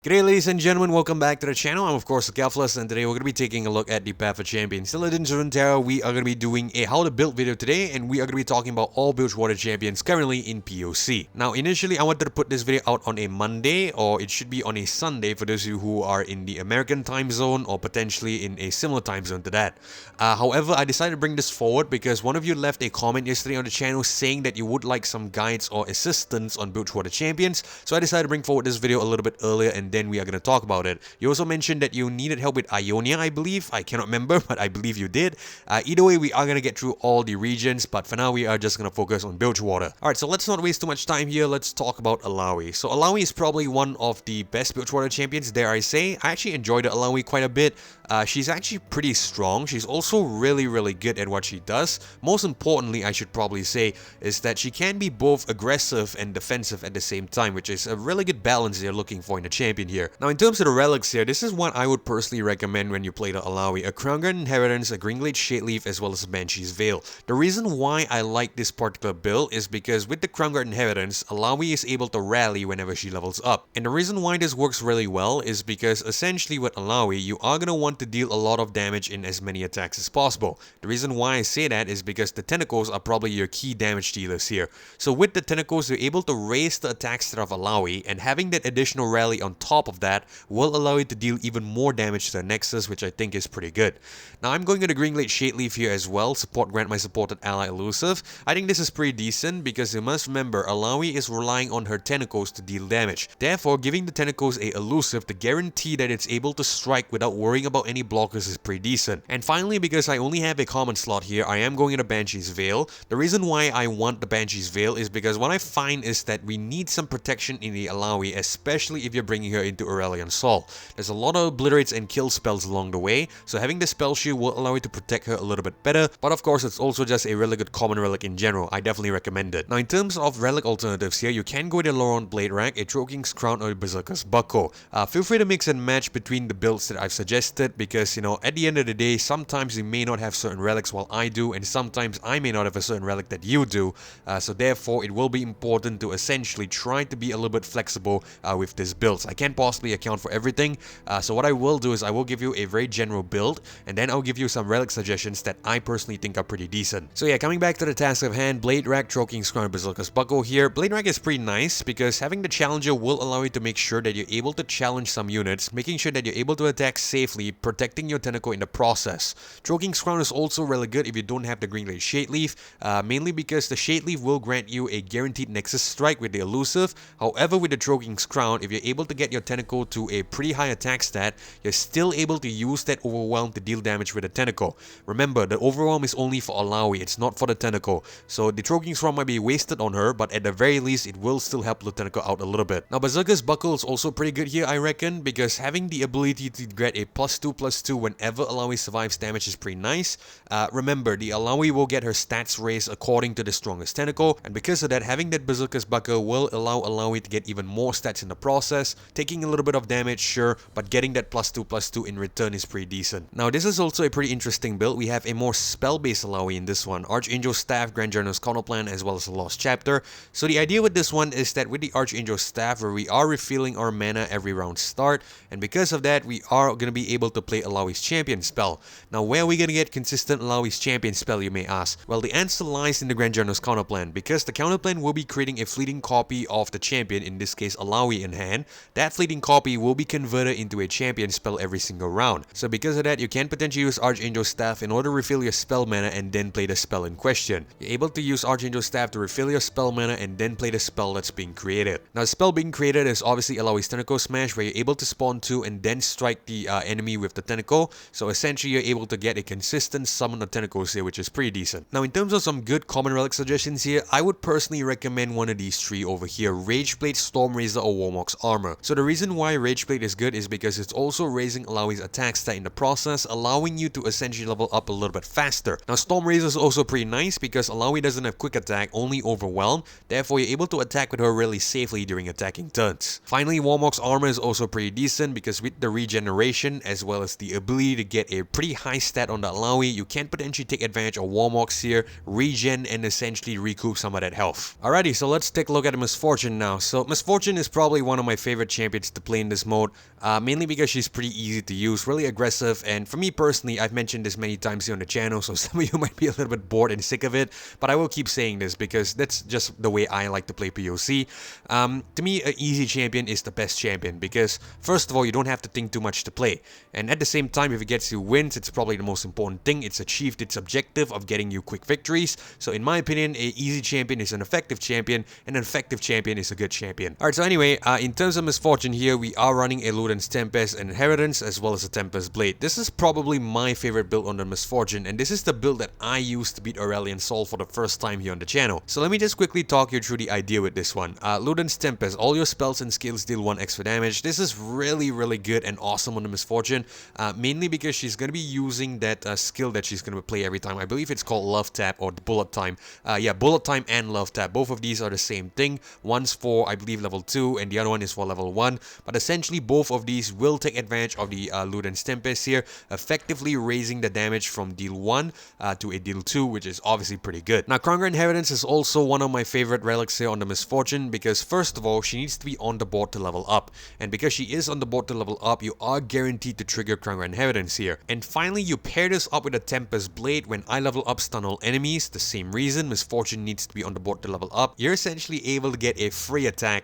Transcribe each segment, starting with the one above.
G'day ladies and gentlemen, welcome back to the channel. I'm of course Galflus, and today we're going to be taking a look at the Bilgewater Champions. Still in Runeterra, we are going to be doing a how to build video today, and we are going to be talking about all Bilgewater Champions currently in POC. Now initially I wanted to put this video out on a Monday, or it should be on a Sunday for those of you who are in the American time zone or potentially in a similar time zone to that. However, I decided to bring this forward because one of you left a comment yesterday on the channel saying that you would like some guides or assistance on Bilgewater Champions, so I decided to bring forward this video a little bit earlier, and then we are going to talk about it. You also mentioned that you needed help with Ionia, I believe. I cannot remember, but I believe you did. Either way, we are going to get through all the regions, but for now we are just going to focus on Bilgewater. Alright, so let's not waste too much time here. Let's talk about Illaoi. So Illaoi is probably one of the best Bilgewater champions, dare I say. I actually enjoyed Illaoi quite a bit. She's actually pretty strong. She's also really good at what she does. Most importantly, I should probably say, is that she can be both aggressive and defensive at the same time, which is a really good balance they're looking for in a champion here. Now in terms of the relics here, this is what I would personally recommend when you play the Illaoi: a Crown Guard Inheritance, a Greenglade Shadeleaf, as well as a Banshee's Veil. The reason why I like this particular build is because with the Crown Guard Inheritance, Illaoi is able to rally whenever she levels up. And the reason why this works really well is because essentially with Illaoi, you are going to want to deal a lot of damage in as many attacks as possible. The reason why I say that is because the tentacles are probably your key damage dealers here. So with the tentacles, you're able to raise the attack stat of Illaoi, and having that additional rally on top of that will allow you to deal even more damage to the Nexus, which I think is pretty good. Now I'm going to the Greenglade Shadeleaf here as well, grant my supported ally elusive. I think this is pretty decent because you must remember Illaoi is relying on her tentacles to deal damage. Therefore, giving the tentacles a elusive to guarantee that it's able to strike without worrying about any blockers is pretty decent. And finally, because I only have a common slot here, I am going to Banshee's Veil. The reason why I want the Banshee's Veil is because what I find is that we need some protection in the Illaoi, especially if you're bringing her into Aurelion Sol. There's a lot of obliterates and kill spells along the way, so having the spell shield will allow you to protect her a little bit better, but of course it's also just a really good common relic in general. I definitely recommend it. Now in terms of relic alternatives here, you can go with a Laurent Blade Rack, a Troking's Crown, or a Berserker's Buckle. Feel free to mix and match between the builds that I've suggested because, you know, at the end of the day, sometimes you may not have certain relics while I do, and sometimes I may not have a certain relic that you do, so therefore it will be important to essentially try to be a little bit flexible with these builds. I can't possibly account for everything, so what I will do is I will give you a very general build, and then I'll give you some relic suggestions that I personally think are pretty decent. So yeah, coming back to the task of hand, Blade Rack, Troking's Crown, Berserker's Buckle here. Blade Rack is pretty nice because having the challenger will allow you to make sure that you're able to challenge some units, making sure that you're able to attack safely, protecting your tentacle in the process. Troking's Crown is also really good if you don't have the Greenglade Shadeleaf, mainly because the Shadeleaf will grant you a guaranteed Nexus strike with the elusive. However, with the Troking's Crown, if you're able to get your tentacle to a pretty high attack stat, you're still able to use that overwhelm to deal damage with the tentacle. Remember, the overwhelm is only for Illaoi, it's not for the tentacle. So the Troking's Crown might be wasted on her, but at the very least, it will still help the tentacle out a little bit. Now, Berserker's Buckle is also pretty good here, I reckon, because having the ability to get a +2/+2 whenever Illaoi survives damage is pretty nice. Remember, the Illaoi will get her stats raised according to the strongest tentacle, and because of that, having that Berserker's Buckle will allow Illaoi to get even more stats in the process, taking a little bit of damage, sure, but getting that +2/+2 in return is pretty decent. Now, this is also a pretty interesting build. We have a more spell-based Illaoi in this one: Archangel Staff, Grand Journal's Counterplan, as well as the Lost Chapter. So the idea with this one is that with the Archangel Staff, where we are refilling our mana every round start, and because of that, we are going to be able to play Illaoi's champion spell. Now, where are we going to get consistent Illaoi's champion spell, you may ask? Well, the answer lies in the Grand Journal's Counterplan, because the Counterplan will be creating a fleeting copy of the champion, in this case Illaoi in hand. That fleeting copy will be converted into a champion spell every single round. So because of that, you can potentially use Archangel Staff in order to refill your spell mana and then play the spell in question. You're able to use Archangel Staff to refill your spell mana and then play the spell that's being created. Now, the spell being created is obviously Illaoi's Tentacle Smash, where you're able to spawn 2 and then strike the enemy with the tentacle. So essentially, you're able to get a consistent summon of tentacles here, which is pretty decent. Now, in terms of some good common relic suggestions here, I would personally recommend one of these 3 over here: Rageblade, Stormrazor, or Warmock's Armor. So the reason why Rageblade is good is because it's also raising Illaoi's attack stat in the process, allowing you to essentially level up a little bit faster. Now, Stormrazor is also pretty nice because Illaoi doesn't have quick attack, only overwhelm. Therefore, you're able to attack with her really safely during attacking turns. Finally, Warmock's Armor is also pretty decent because with the regeneration as well well as the ability to get a pretty high stat on the Illaoi, you can potentially take advantage of Warmocks here, regen, and essentially recoup some of that health. Alrighty, so let's take a look at Misfortune now. So Misfortune is probably one of my favorite champions to play in this mode, mainly because she's pretty easy to use, really aggressive, and for me personally, I've mentioned this many times here on the channel, so some of you might be a little bit bored and sick of it, but I will keep saying this because that's just the way I like to play POC. To me, an easy champion is the best champion because, first of all, you don't have to think too much to play, and at the same time, if it gets you wins, it's probably the most important thing. It's achieved its objective of getting you quick victories. So in my opinion, an easy champion is an effective champion, and an effective champion is a good champion. Alright, so anyway, in terms of Misfortune here, we are running a Luden's Tempest and Inheritance as well as a Tempest Blade. This is probably my favorite build on the Misfortune, and this is the build that I used to beat Aurelion Sol for the first time here on the channel. So let me just quickly talk you through the idea with this one. Luden's Tempest, all your spells and skills deal 1 extra damage. This is really good and awesome on the Misfortune, mainly because she's going to be using that skill that she's going to play every time. I believe it's called Love Tap or Bullet Time. Yeah, Bullet Time and Love Tap. Both of these are the same thing. One's for, I believe, level 2 and the other one is for level 1. But essentially, both of these will take advantage of the Luden's Tempest here, effectively raising the damage from deal 1 to a deal 2, which is obviously pretty good. Now, Crown Inheritance is also one of my favorite relics here on the Misfortune because, first of all, she needs to be on the board to level up. And because she is on the board to level up, you are guaranteed to trigger Crown Inheritance here. And finally, you pair this up with a Tempest Blade. When I level up stun all enemies, the same reason, Misfortune needs to be on the board to level up. You're essentially able to get a free attack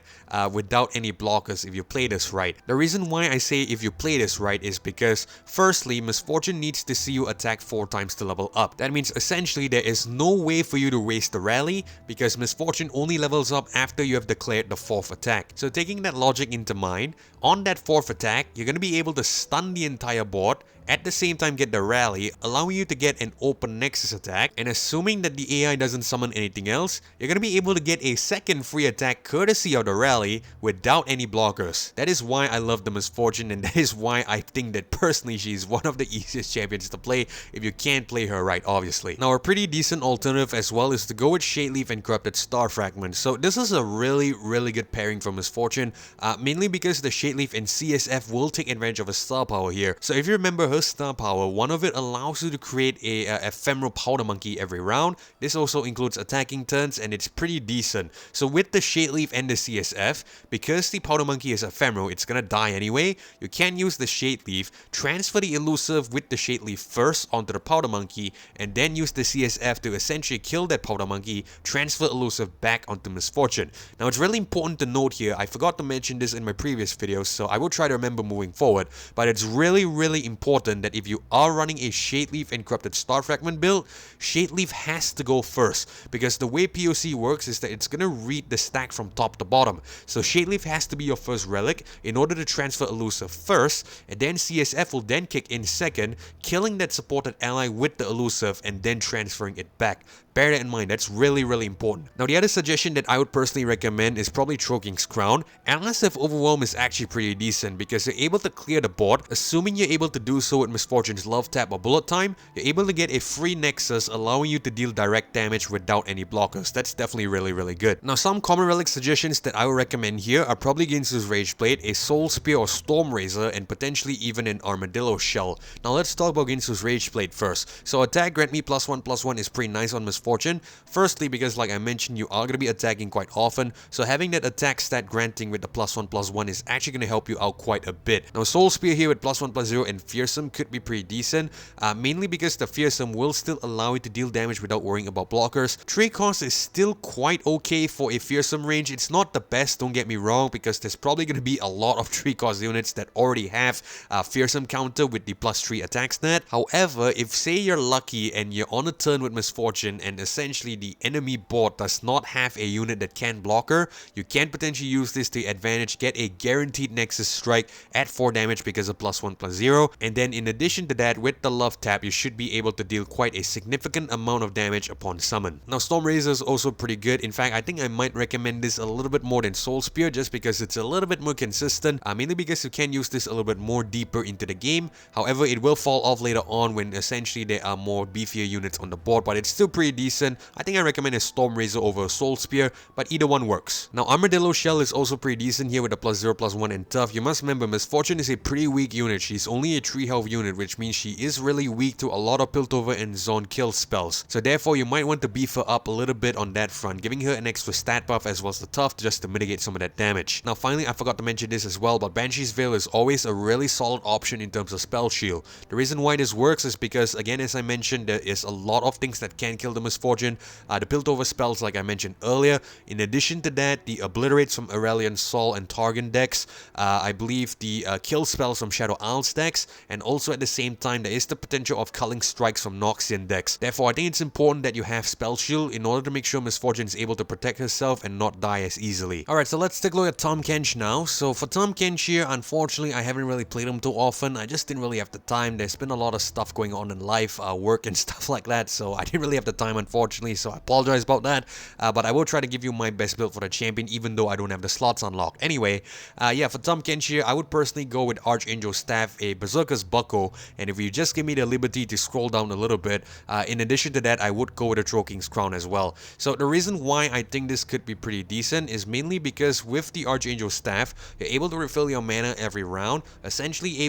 without any blockers if you play this right. The reason why I say if you play this right is because, firstly, Misfortune needs to see you attack 4 times to level up. That means essentially there is no way for you to waste the rally because Misfortune only levels up after you have declared the 4th attack. So taking that logic into mind, on that 4th attack, you're going to be able to stun the entire board, at the same time get the rally, allowing you to get an open Nexus attack, and assuming that the AI doesn't summon anything else, you're going to be able to get a second free attack courtesy of the rally without any blockers. That is why I love the Misfortune, and that is why I think that personally she's one of the easiest champions to play if you can't play her right, obviously. Now, a pretty decent alternative as well is to go with Shadeleaf and Corrupted Star Fragment. So this is a really good pairing for Misfortune, mainly because the Shadeleaf and CSF will take advantage of a star power here. So if you remember her star power, one of it allows you to create a ephemeral powder monkey every round. This also includes attacking turns, and it's pretty decent. So with the Shadeleaf and the CSF, because the powder monkey is ephemeral, it's gonna die anyway, you can use the Shadeleaf, transfer the elusive with the Shadeleaf first onto the powder monkey, and then use the CSF to essentially kill that powder monkey, transfer elusive back onto Misfortune. Now, it's really important to note here, I forgot to mention this in my previous videos, so I will try to remember moving forward, but it's really important that if you are running a Shadeleaf and Corrupted Star Fragment build, Shadeleaf has to go first, because the way POC works is that it's gonna read the stack from top to bottom. So Shadeleaf has to be your first relic in order to transfer elusive first, and then CSF will then kick in second, killing that supported ally with the elusive and then transferring it back. Bear that in mind, that's really important. Now, the other suggestion that I would personally recommend is probably Choking's Crown. Unless if Overwhelm is actually pretty decent because you're able to clear the board, assuming you're able to do so with Misfortune's Love Tap or Bullet Time, you're able to get a free Nexus allowing you to deal direct damage without any blockers. That's definitely really good. Now, some common relic suggestions that I would recommend here are probably Ginsu's Rage Blade, a Soul Spear or Storm Razor, and potentially even an Armadillo Shell. Now, let's talk about Ginsu's Rage Blade first. So attack grant me +1/+1 is pretty nice on Misfortune. Firstly, because like I mentioned, you are going to be attacking quite often, so having that attack stat granting with the +1/+1 is actually going to help you out quite a bit. Now, Soul Spear here with +1/+0 and Fearsome could be pretty decent, mainly because the Fearsome will still allow you to deal damage without worrying about blockers. Trade cost is still quite okay for a Fearsome range. It's not the best, don't get me wrong, because there's probably going to be a lot of trade cost units that already have Fearsome counter with the +3 attack stat. However, if say you're lucky and you're on a turn with Misfortune and essentially the enemy board does not have a unit that can block her, you can potentially use this to advantage, get a guaranteed Nexus strike at 4 damage because of +1/+0, and then in addition to that, with the Love Tap, you should be able to deal quite a significant amount of damage upon summon. Now, Storm Razor is also pretty good. In fact, I think I might recommend this a little bit more than Soul Spear just because it's a little bit more consistent, mainly because you can use this a little bit more deeper into the game. However, it will fall off later on when essentially there are more beefier units on the board, but it's still pretty decent. I think I recommend a Storm Razor over a Soul Spear, but either one works. Now Armadillo Shell is also pretty decent here with a +0/+1 and tough. You must remember Misfortune is a pretty weak unit. She's only a 3 health unit, which means she is really weak to a lot of Piltover and Zone kill spells. So therefore you might want to beef her up a little bit on that front, giving her an extra stat buff as well as the tough just to mitigate some of that damage. Now finally, I forgot to mention this as well, but Banshee's Veil is always a really solid option in terms of spell shield. The reason why this works is because, again, as I mentioned, there is a lot of things that can kill the Misfortune. The Piltover spells like I mentioned earlier. In addition to that, the Obliterates from Aurelion, Sol and Targon decks. I believe the kill spells from Shadow Isles decks, and also at the same time there is the potential of culling strikes from Noxian decks. Therefore, I think it's important that you have spell shield in order to make sure Misfortune is able to protect herself and not die as easily. Alright, so let's take a look at Tahm Kench now. So for Tahm Kench here, unfortunately I haven't really played him too often. I just didn't really have the time. There's been a lot of stuff going on in life, work and stuff like that, so I didn't really have the time unfortunately, so I apologize about that. But I will try to give you my best build for the champion even though I don't have the slots unlocked. Anyway, yeah, for Tahm Kench here, I would personally go with Archangel Staff, a Berserker's Buckle, and if you just give me the liberty to scroll down a little bit, in addition to that, I would go with a Troll-King's Crown as well. So the reason why I think this could be pretty decent is mainly because with the Archangel Staff, you're able to refill your mana every round, essentially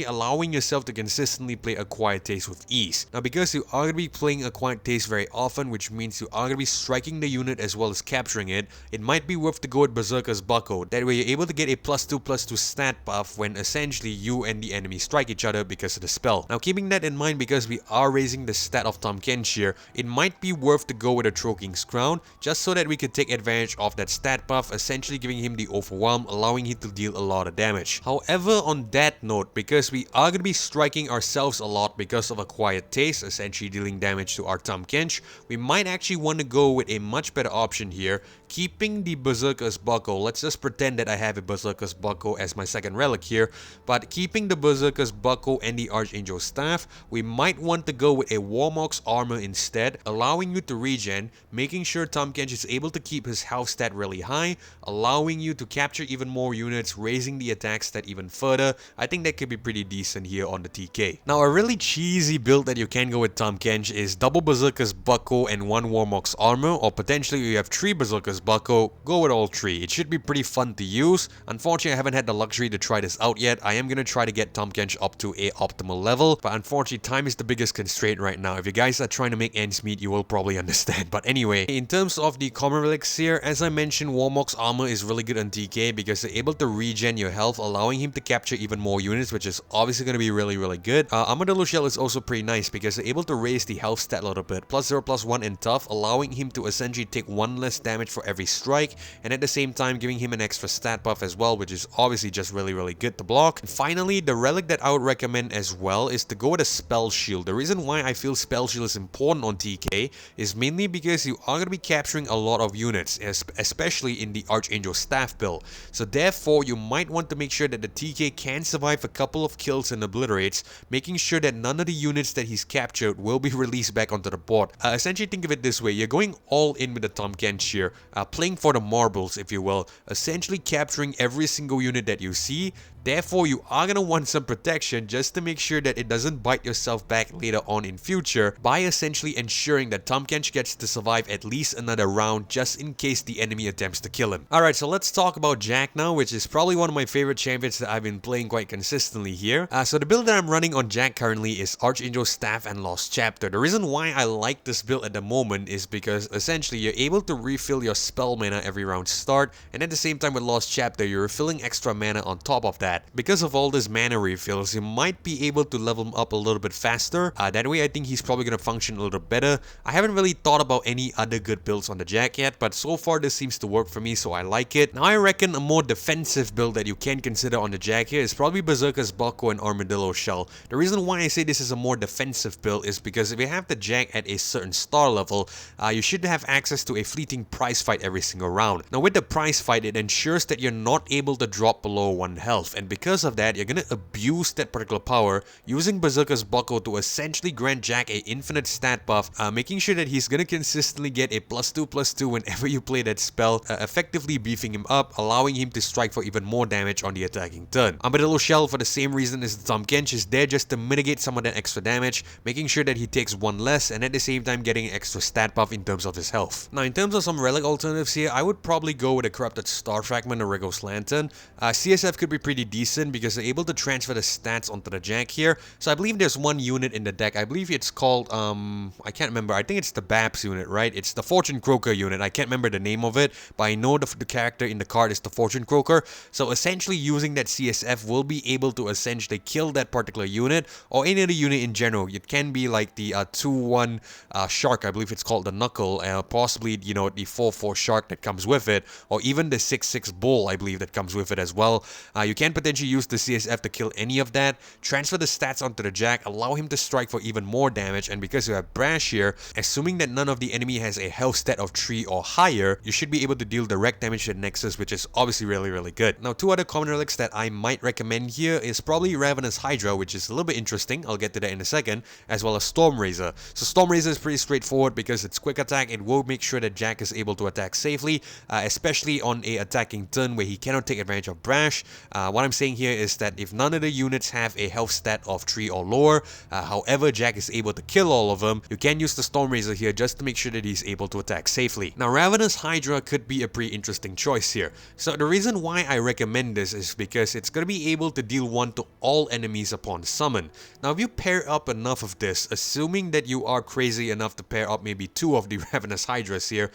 allowing yourself to consistently play Acquired Taste with ease. Now because you are going to be playing Acquired Taste very often, which means you are going to be striking the unit as well as capturing it, it might be worth to go with Berserker's Buckle. That way you're able to get a +2/+2 stat buff when essentially you and the enemy strike each other because of the spell. Now keeping that in mind, because we are raising the stat of Tahm Kench here, it might be worth to go with a Troll-King's Crown, just so that we could take advantage of that stat buff, essentially giving him the Overwhelm, allowing him to deal a lot of damage. However, on that note, because we are going to be striking ourselves a lot because of Acquired Taste, essentially dealing damage to our Tahm Kench, we might actually want to go with a much better option here, keeping the Berserker's Buckle. Let's just pretend that I have a Berserker's Buckle as my second relic here, but keeping the Berserker's Buckle and the Archangel Staff, we might want to go with a Warmock's Armor instead, allowing you to regen, making sure Tahm Kench is able to keep his health stat really high, allowing you to capture even more units, raising the attack stat even further. I think that could be pretty decent here on the TK. Now a really cheesy build that you can go with Tahm Kench is double Berserker's Buckle and 1 Warmock's Armor, or potentially you have 3 Berserker's Buckle, go with all 3. It should be pretty fun to use. Unfortunately, I haven't had the luxury to try this out yet. I am going to try to get Tahm Kench up to a optimal level, but unfortunately time is the biggest constraint right now. If you guys are trying to make ends meet, you will probably understand. But anyway, in terms of the common relics here, as I mentioned, Warmock's Armor is really good on TK because you're able to regen your health, allowing him to capture even more units, which is obviously going to be really good. Armadillo Shell is also pretty nice because you're able to raise the health stat a little bit, +0/+1 and tough, allowing him to essentially take 1 less damage for every strike, and at the same time giving him an extra stat buff as well, which is obviously just really good to block. And finally, the relic that I would recommend as well is to go with a Spell Shield. The reason why I feel Spell Shield is important on TK is mainly because you are going to be capturing a lot of units, especially in the Archangel Staff build. So therefore, you might want to make sure that the TK can survive a couple of kills and obliterates, making sure that none of the units that he's captured will be released back onto the board. Essentially think of it this way, you're going all in with the Tahm Kench here, playing for the marbles if you will, essentially capturing every single unit that you see. Therefore, you are going to want some protection just to make sure that it doesn't bite yourself back later on in future by essentially ensuring that Tahm Kench gets to survive at least another round just in case the enemy attempts to kill him. Alright, so let's talk about Jack now, which is probably one of my favorite champions that I've been playing quite consistently here. So the build that I'm running on Jack currently is Archangel Staff and Lost Chapter. The reason why I like this build at the moment is because essentially you're able to refill your spell mana every round start, and at the same time with Lost Chapter, you're refilling extra mana on top of that. Because of all this mana refills, you might be able to level him up a little bit faster. That way I think he's probably going to function a little better. I haven't really thought about any other good builds on the Jack yet, but so far this seems to work for me, so I like it. Now I reckon a more defensive build that you can consider on the Jack here is probably Berserker's Buckle and Armadillo Shell. The reason why I say this is a more defensive build is because if you have the Jack at a certain star level, you should have access to a fleeting prize fight every single round. Now with the prize fight, it ensures that you're not able to drop below 1 health, and because of that, you're gonna abuse that particular power, using Berserker's Buckle to essentially grant Jack a infinite stat buff, making sure that he's gonna consistently get a +2/+2 whenever you play that spell, effectively beefing him up, allowing him to strike for even more damage on the attacking turn. Armadillo Shell, for the same reason as the Tahm Kench, is there just to mitigate some of that extra damage, making sure that he takes one less and at the same time getting an extra stat buff in terms of his health. Now in terms of some relic alternatives here, I would probably go with a Corrupted Star Fragment or Rigo's Lantern. CSF could be pretty decent because they're able to transfer the stats onto the Jack here. So I believe there's one unit in the deck, I believe it's called, I can't remember, I think it's the Babs unit, right? It's the Fortune Croaker unit, I can't remember the name of it, but I know the character in the card is the Fortune Croaker. So essentially using that CSF will be able to essentially kill that particular unit, or any other unit in general. It can be like the 2/1 Shark, I believe it's called the Knuckle, possibly, you know, the 4/4 Shark that comes with it, or even the 6/6 Bull, I believe, that comes with it as well. You can potentially use the CSF to kill any of that, transfer the stats onto the Jack, allow him to strike for even more damage, and because you have Brash here, assuming that none of the enemy has a health stat of 3 or higher, you should be able to deal direct damage to Nexus, which is obviously really good. Now, two other common relics that I might recommend here is probably Ravenous Hydra, which is a little bit interesting, I'll get to that in a second, as well as Storm Razor. So Storm Razor is pretty straightforward because it's quick attack, it will make sure that Jack is able to attack safely, especially on a attacking turn where he cannot take advantage of Brash. What I'm saying here is that if none of the units have a health stat of 3 or lower, however Jack is able to kill all of them, you can use the Storm Razor here just to make sure that he's able to attack safely. Now Ravenous Hydra could be a pretty interesting choice here. So the reason why I recommend this is because it's going to be able to deal 1 to all enemies upon summon. Now if you pair up enough of this, assuming that you are crazy enough to pair up maybe 2 of the Ravenous Hydras here,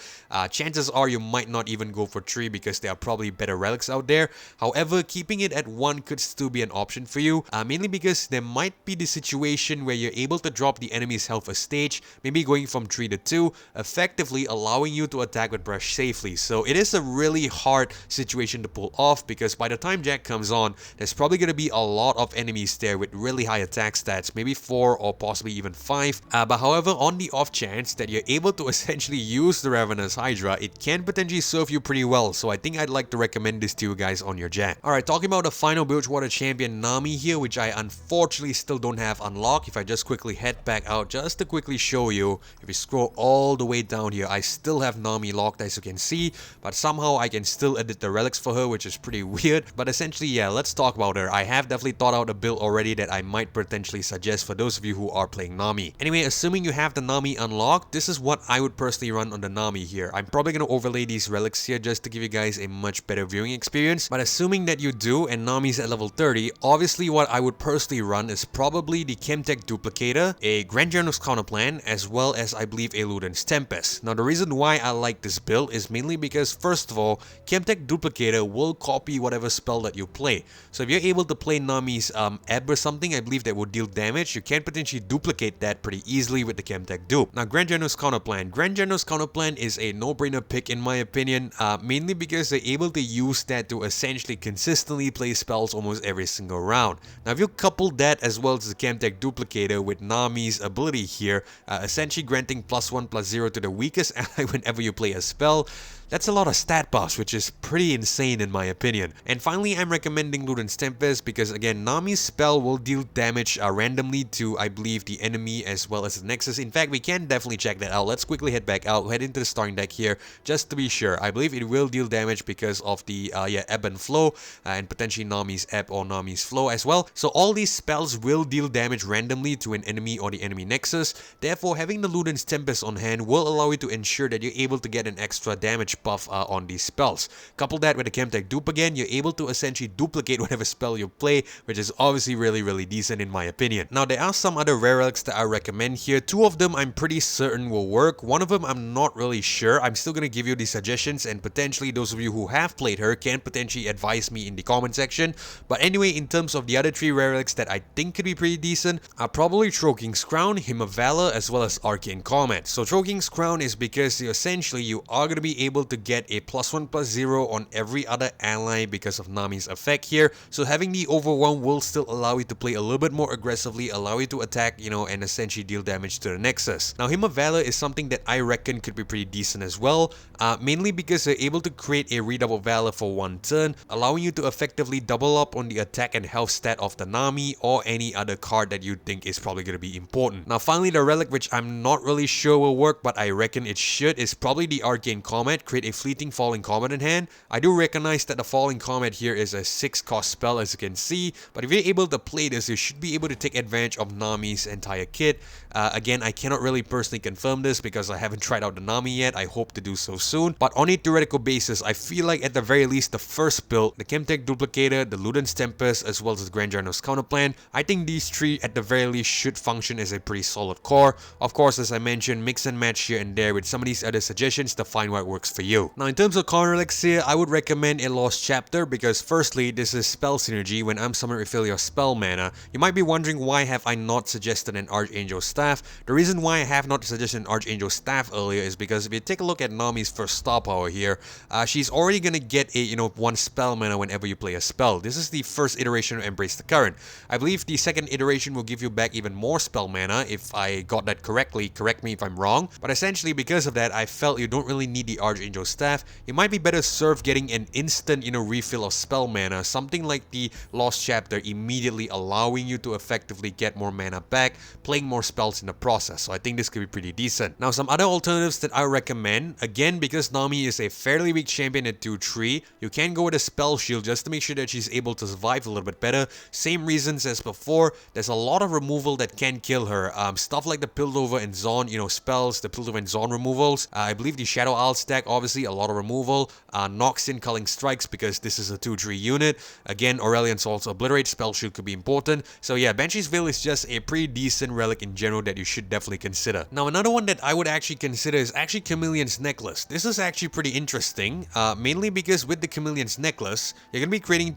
chances are you might not even go for 3 because there are probably better relics out there. However, keeping it at 1 could still be an option for you, mainly because there might be the situation where you're able to drop the enemy's health a stage, maybe going from 3 to 2, effectively allowing you to attack with Brush safely. So it is a really hard situation to pull off because by the time Jack comes on, there's probably going to be a lot of enemies there with really high attack stats, maybe 4 or possibly even 5. But however, on the off chance that you're able to essentially use the Ravenous Hydra, it can potentially serve you pretty well. So I think I'd like to recommend this to you guys on your Jack. Alright, talking about the final Bilgewater Champion Nami here, which I unfortunately still don't have unlocked. If I just quickly head back out just to quickly show you, if you scroll all the way down here, I still have Nami locked as you can see, but somehow I can still edit the relics for her, which is pretty weird. But essentially, yeah, let's talk about her. I have definitely thought out a build already that I might potentially suggest for those of you who are playing Nami. Anyway, assuming you have the Nami unlocked, this is what I would personally run on the Nami here. I'm probably going to overlay these relics here just to give you guys a much better viewing experience. But assuming that you do and Nami's at level 30, obviously what I would personally run is probably the Chemtech Duplicator, a Grand General's Counterplan, as well as I believe a Luden's Tempest. Now the reason why I like this build is mainly because first of all, Chemtech Duplicator will copy whatever spell that you play. So if you're able to play Nami's Ebb or something, I believe that would deal damage, you can potentially duplicate that pretty easily with the Chemtech Dupe. Now Grand General's Counterplan. Grand General's Counterplan is a no-brainer pick in my opinion, mainly because they're able to use that to essentially consistently play spells almost every single round. Now if you couple that as well as the Chemtech Duplicator with Nami's ability here, essentially granting +1/+0 to the weakest ally whenever you play a spell, that's a lot of stat buffs, which is pretty insane in my opinion. And finally, I'm recommending Luden's Tempest because again, Nami's spell will deal damage randomly to, I believe, the enemy as well as the Nexus. In fact, we can definitely check that out. Let's quickly head back out, head into the starting deck here, just to be sure. I believe it will deal damage because of the Ebb and Flow, and potentially Nami's Ebb or Nami's Flow as well. So all these spells will deal damage randomly to an enemy or the enemy Nexus. Therefore, having the Luden's Tempest on hand will allow you to ensure that you're able to get an extra damage buff on these spells. Couple that with the Chemtech Dupe again, you're able to essentially duplicate whatever spell you play, which is obviously really decent in my opinion. Now there are some other rare relics that I recommend here. 2 of them I'm pretty certain will work. 1 of them I'm not really sure. I'm still gonna give you the suggestions and potentially those of you who have played her can potentially advise me in the comment section. But anyway, in terms of the other 3 rare relics that I think could be pretty decent are probably Troking's Crown, Hymn of Valor, as well as Arcane Comet. So Troking's Crown is because essentially you are gonna be able to get a +1/+0 on every other ally because of Nami's effect here. So having the overwhelm will still allow you to play a little bit more aggressively, allow you to attack, and essentially deal damage to the Nexus. Now, Hymn of Valor is something that I reckon could be pretty decent as well, mainly because they're able to create a redouble valor for one turn, allowing you to effectively double up on the attack and health stat of the Nami or any other card that you think is probably going to be important. Now, finally, the relic, which I'm not really sure will work, but I reckon it should, is probably the Arcane Comet. Create a fleeting Falling Comet in hand. I do recognize that the Falling Comet here is a 6-cost spell, as you can see, but if you're able to play this, you should be able to take advantage of Nami's entire kit. Again, I cannot really personally confirm this because I haven't tried out the Nami yet. I hope to do so soon, but on a theoretical basis, I feel like at the very least the first build, the Chemtech Duplicator, the Luden's Tempest, as well as the Grand Giant's Counterplan, I think these three at the very least should function as a pretty solid core. Of course, as I mentioned, mix and match here and there with some of these other suggestions to find what works for you. Now, in terms of counter relics here, I would recommend a Lost Chapter because firstly, this is spell synergy. When I'm summoning, refill your spell mana. You might be wondering why have I not suggested an Archangel Staff. The reason why I have not suggested an Archangel Staff earlier is because if you take a look at Nami's first star power here, she's already gonna get a 1 spell mana whenever you play a spell. This is the first iteration of Embrace the Current. I believe the second iteration will give you back even more spell mana if I got that correctly. Correct me if I'm wrong, but essentially because of that, I felt you don't really need the Archangel Staff. You might be better served getting an instant refill of spell mana, something like the Lost Chapter, immediately allowing you to effectively get more mana back, playing more spells in the process. So I think this could be pretty decent. Now, some other alternatives that I recommend, again, because Nami is a fairly weak champion at 2-3, you can go with a Spell Shield just to make sure that she's able to survive a little bit better. Same reasons as before, there's a lot of removal that can kill her. Stuff like the Piltover and Zon, spells, the Piltover and Zon removals. I believe the Shadow Isle stack, obviously, a lot of removal. Noxian Culling Strikes because this is a 2-3 unit. Again, Aurelion's also Obliterate, Spell Shield could be important. So yeah, Banshee's Veil is just a pretty decent relic in general that you should definitely consider. Now, another one that I would actually consider is actually Chameleon's Necklace. This is actually pretty interesting, mainly because with the Chameleon's Necklace, you're going to be creating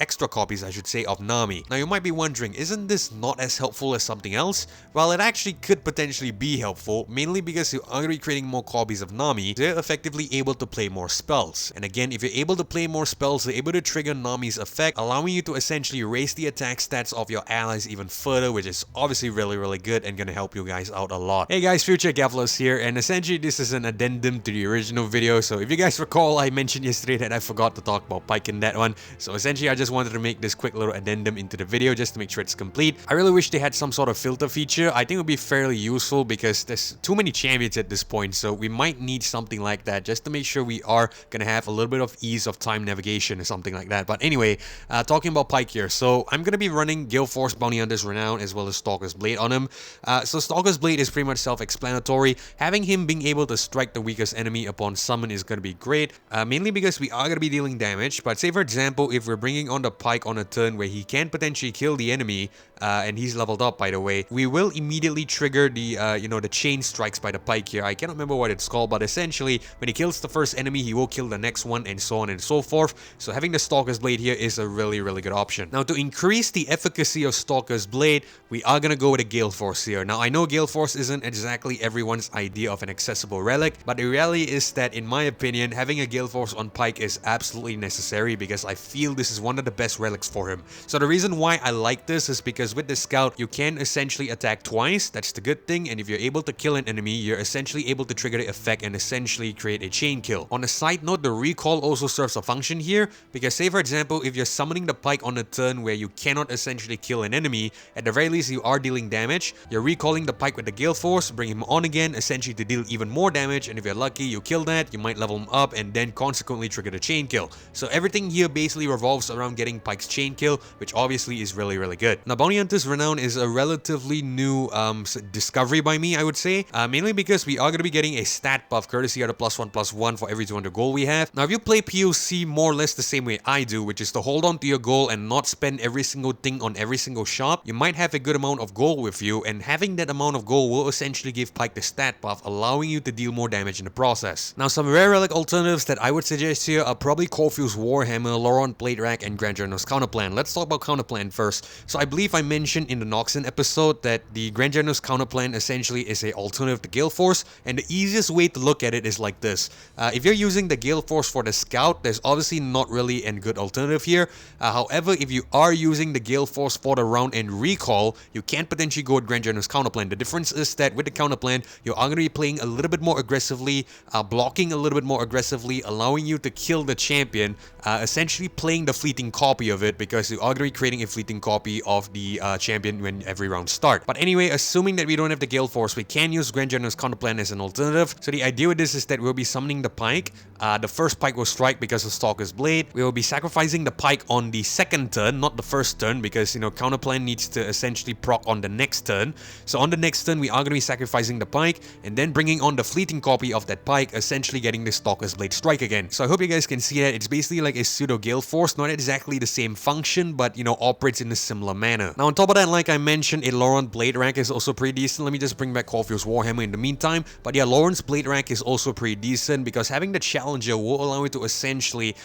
extra copies, I should say, of Nami. Now, you might be wondering, isn't this not as helpful as something else? Well, it actually could potentially be helpful, mainly because you are going to be creating more copies of Nami. They're effectively able to play more spells. And again, if you're able to play more spells, they're able to trigger Nami's effect, allowing you to essentially raise the attack stats of your allies even further, which is obviously really, really good and going to help you guys out a lot. Hey guys, Future Gavlos here, and essentially this is an addendum to the original video. So if you guys recall, I mentioned yesterday that I forgot to talk about Pyke in that one. So essentially I just wanted to make this quick little addendum into the video just to make sure it's complete. I really wish they had some sort of filter feature. I think it would be fairly useful because there's too many champions at this point, so we might need something like that just to make sure we are gonna have a little bit of ease of time navigation or something like that. But anyway, talking about Pyke here, so I'm gonna be running Gale Force Bounty Hunter's Renown as well as Stalker's Blade on him. So Stalker's Blade is pretty much self-explanatory. Having him being able to strike the weakest enemy upon summon is gonna be great, mainly because we are gonna be dealing damage. But say for example, if we're bringing on the Pyke on a turn where he can potentially kill the enemy, and he's leveled up by the way, we will immediately trigger the the chain strikes by the Pyke here. I cannot remember what it's called, but essentially when he kills the first enemy, he will kill the next one and so on and so forth. So having the Stalker's Blade here is a really, really good option. Now, to increase the efficacy of Stalker's Blade, we are gonna go with a Gale Force here. Now, I know Gale Force isn't exactly everyone's idea of an accessible relic, but the reality is that in my opinion, having a Gale Force on Pyke is absolutely necessary because I feel this is one of the best relics for him. So the reason why I like this is because with the Scout, you can essentially attack twice. That's the good thing, and if you're able to kill an enemy, you're essentially able to trigger the effect and essentially create a chain kill. On a side note, the recall also serves a function here because say for example, if you're summoning the Pyke on a turn where you cannot essentially kill an enemy, at the very least you are dealing damage, you're recalling the Pyke with the Gale Force, bring him on again, essentially to deal even more damage, and if you're lucky, you kill that, you might level him up and then consequently trigger the chain kill. So everything here basically revolves around getting Pyke's chain kill, which obviously is really, really good. Now, Bounty Hunter's Renown is a relatively new discovery by me, I would say, mainly because we are going to be getting a stat buff courtesy of the +1/+1 for every 200 gold we have. Now, if you play POC more or less the same way I do, which is to hold on to your gold and not spend every single thing on every single shop, you might have a good amount of gold with you, and having that amount of gold will essentially give Pyke the stat buff, allowing you to deal more damage in the process. Now, some rare relic alternatives that I would suggest here are probably Corfew's Warhammer, Laurent Blade Rack, and Grand General's Counterplan. Let's talk about Counterplan first. So I believe I mentioned in the Noxian episode that the Grand General's Counterplan essentially is an alternative to Gale Force, and the easiest way to look at it is like this. If you're using the Gale Force for the Scout, there's obviously not really a good alternative here. However, if you are using the Gale Force for the round and recall, you can potentially go with Grand General's counterplan. The difference is that with the counterplan, you are going to be playing a little bit more aggressively, blocking a little bit more aggressively, allowing you to kill the champion, essentially playing the fleeting copy of it, because you are going to be creating a fleeting copy of the champion when every round starts. But anyway, assuming that we don't have the Gale Force, we can use Grand General's counterplan as an alternative. So the idea with this is that we'll be summoning the Pyke. The first Pyke will strike because of Stalker's Blade. We will be sacrificing the Pyke on the second turn, not the first turn, because, you know, counterplan needs to essentially proc on the next turn. So on the next turn, we are going to be sacrificing the Pyke and then bringing on the fleeting copy of that Pyke, essentially getting the Stalker's Blade strike again. So I hope you guys can see that. It's basically like a pseudo Gale Force, not exactly the same function, but, you know, operates in a similar manner. Now on top of that, like I mentioned, a Laurent Blade rank is also pretty decent. Let me just bring back Caulfield's Warhammer in the meantime. But yeah, Laurent's Blade rank is also pretty decent, because having the Challenger will allow you to essentially,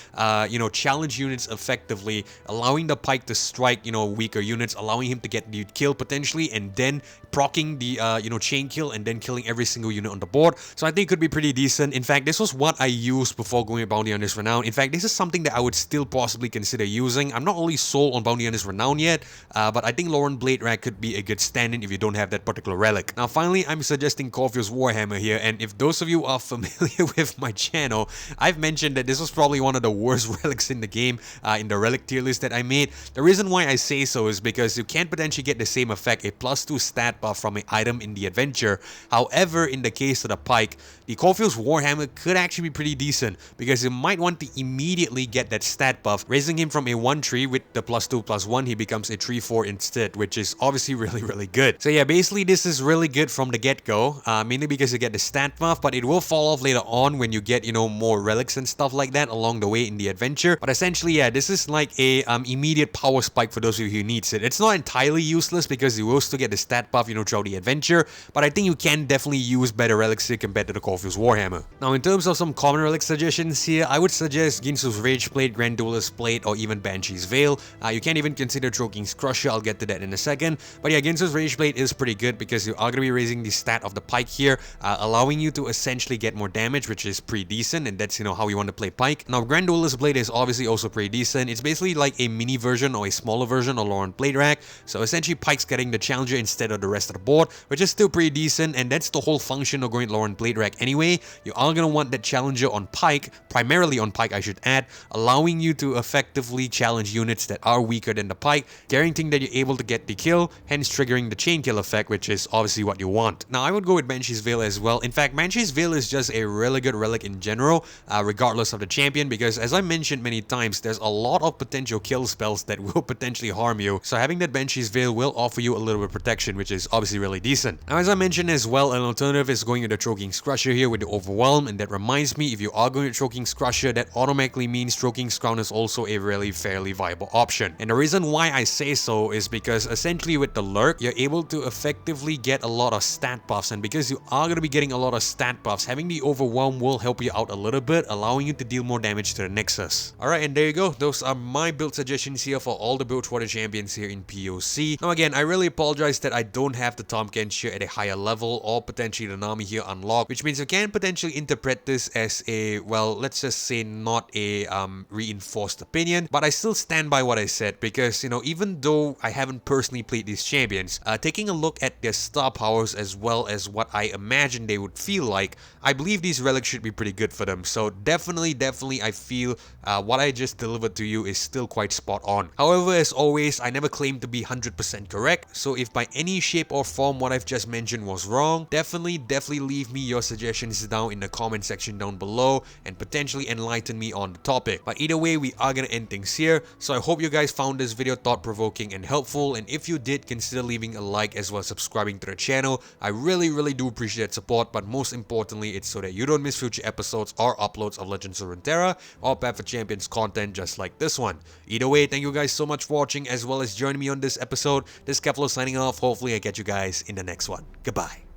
you know, challenge units effectively, allowing the Pyke to strike, you know, weaker units, allowing him to get the kill potentially, and then proccing the, you know, chain kill and then killing every single unit on the board. So I think it could be pretty decent. In fact, this was what I used before going with Bounty Hunter's Renown. In fact, this is something that I would still possibly consider using. I'm not really sold on Bounty Hunter's Renown yet, but I think Laurent Blade rank could be a good stand-in if you don't have that particular relic. Now finally, I'm suggesting Caulfield's Warhammer here, and if those of you are familiar with my channel, I've mentioned that this was probably one of the worst relics in the game, in the relic tier list that I made. The reason why I say so is because you can potentially get the same effect, a +2 stat buff from an item in the adventure. However, in the case of the Pyke, the Caulfield's Warhammer could actually be pretty decent, because you might want to immediately get that stat buff, raising him from a 1-3 with the +2/+1, he becomes a 3-4 instead, which is obviously really good. So yeah, basically this is really good from the get-go, mainly because you get the stat buff, but it will fall off later on when you get, you know, more relics and stuff like that along the way in the adventure. But essentially, yeah, this is like a immediate power spike for those of you who needs it. It's not entirely useless because you will still get the stat buff, you know, throughout the adventure, but I think you can definitely use better relics here compared to the Caulfield's Warhammer. Now in terms of some common relic suggestions here, I would suggest Ginsu's Rage Blade, Grand Duelist's Blade, or even Banshee's Veil. You can even consider Choking's Crusher, I'll get to that in a second. But yeah, Ginsu's Rage Blade is pretty good because you are going to be raising the stat of the Pyke here, allowing you to essentially get more damage, which is pretty decent, and that's, you know, how you want to play Pyke. Now Grand Duelist's Blade is obviously also pretty decent. It's basically like a mini version or a smaller version of Laurent Blade rack. So essentially Pyke's getting the Challenger instead of the rest of the board, which is still pretty decent, and that's the whole function of going Laurent Blade rack anyway. You are going to want that Challenger on Pyke, primarily on Pyke I should add, allowing you to effectively challenge units that are weaker than the Pyke, guaranteeing that you're able to get the kill, hence triggering the chain kill effect, which is obviously what you want. Now I would go with Banshee's Veil as well. In fact, Banshee's Veil is just a really good relic in general, regardless of the champion, because as I mentioned many times, there's a lot of potential kill spells that will potentially harm you. So having that Banshee's Veil will offer you a little bit of protection, which is obviously really decent. Now as I mentioned as well, an alternative is going with the Choking's Crusher here with the Overwhelm, and that reminds me, if you are going to Choking's Crusher, that automatically means Choking's Crown is also a really fairly viable option. And the reason why I say so is because essentially with the Lurk, you're able to effectively get a lot of stat buffs, and because you are going to be getting a lot of stat buffs, having the Overwhelm will help you out a little bit, allowing you to deal more damage to the Nexus. Alright, and there you go. Those are my build suggestions here for all the Bilgewater Champions here in POC. Now again, I really apologize that I don't have the Tahm Kench here at a higher level, or potentially the Nami here unlocked, which means you can potentially interpret this as a, well, let's just say not a reinforced opinion, but I still stand by what I said, because, you know, even though I haven't personally played these champions, taking a look at their star powers as well as what I imagine they would feel like, I believe these relics should be pretty good for them. So definitely I feel what I just delivered to you is still quite spot on. However, as always, I never claim to be 100% correct, so if by any shape or form what I've just mentioned was wrong, definitely leave me your suggestions down in the comment section down below and potentially enlighten me on the topic. But either way, we are gonna end things here, so I hope you guys found this video thought-provoking and helpful, and if you did, consider leaving a like as well as subscribing to the channel. I really do appreciate support, but most importantly, it's so that you don't miss future episodes or uploads of Legends of Runeterra or Path of Champions content just like this one. Either way, thank you guys so much for watching as well as joining me on this episode. This is Keflo signing off. Hopefully I catch you guys in the next one. Goodbye.